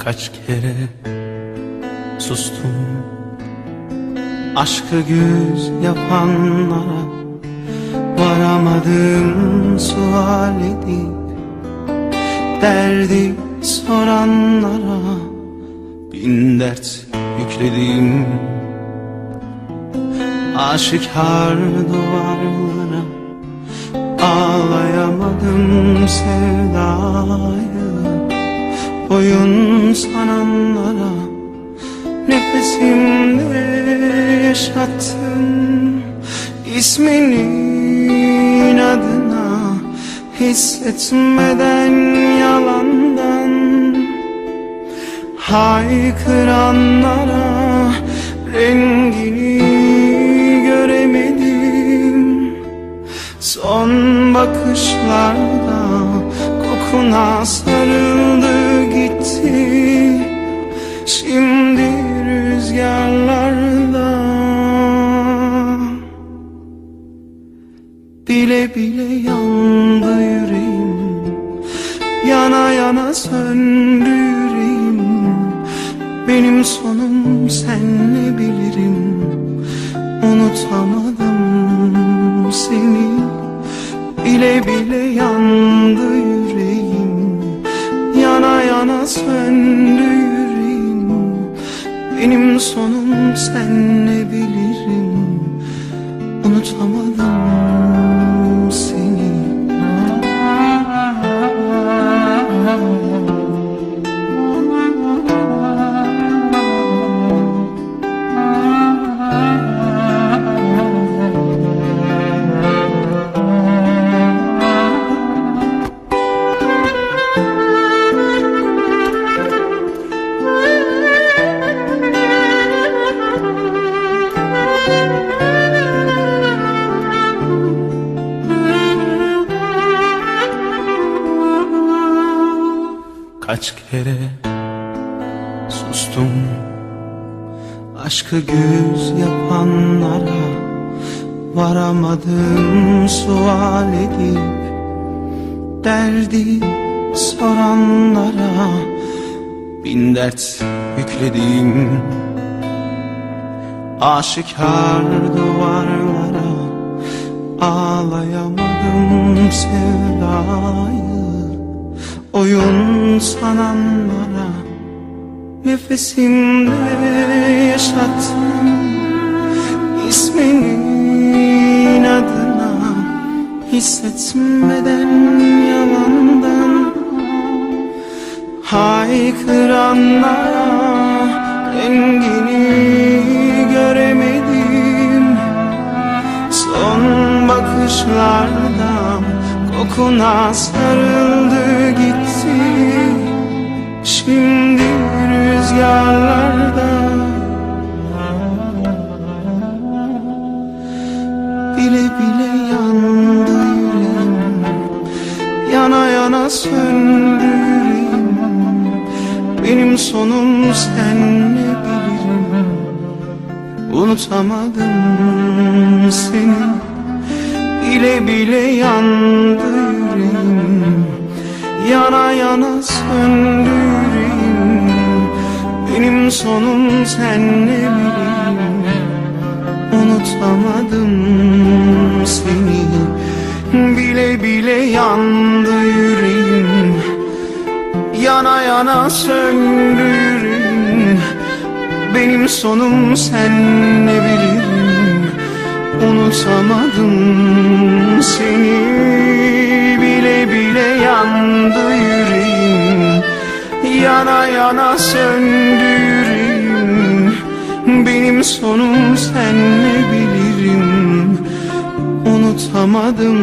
Kaç kere sustum aşkı güz yapanlara, varamadım sual edip derdi soranlara, bin dert yükledim aşikar duvarlara. Ağlayamadım sevdayı oyun sananlara, nefesimde yaşattım isminin adına, hissetmeden yalandan haykıranlara, rengini göremedim son bakışlarda, kokuna sarıldı gitti şimdi rüzgarlarda. Bile bile yandı yüreğim, yana yana söndü yüreğim. Benim sonum sen ne bilirim, unutamadım seni. Bile bile yandı yüreğim, yana yana söndü yüreğim. Benim sonum sen ne bilirim, unutamadım seni. Kaç kere sustum aşkı güz yapanlara, varamadım sual edip derdi soranlara, bin dert yükledim aşikar duvarlara. Ağlayamadım sevdayı oyun sananlara, nefesimde yaşattım isminin adına, hissetmeden yalandan haykıranlara, rengini göremedim son bakışlarda, kokuna sarıldı gitti şimdi rüzgarlarda. Bile bile yandı yüreğim, yana yana söndü yüreğim. Benim sonum sen ne bilirim, unutamadım seni. Bile bile yandı yüreğim, yana yana söndü yüreğim. Benim sonum sen ne bilirim, unutamadım seni. Bile bile yandı yüreğim, yana yana söndü yüreğim. Benim sonum sen ne bilirim, unutamadım seni. Bile bile yandı yüreğim, yana yana söndü yüreğim. Benim sonum sen ne bilirim, unutamadım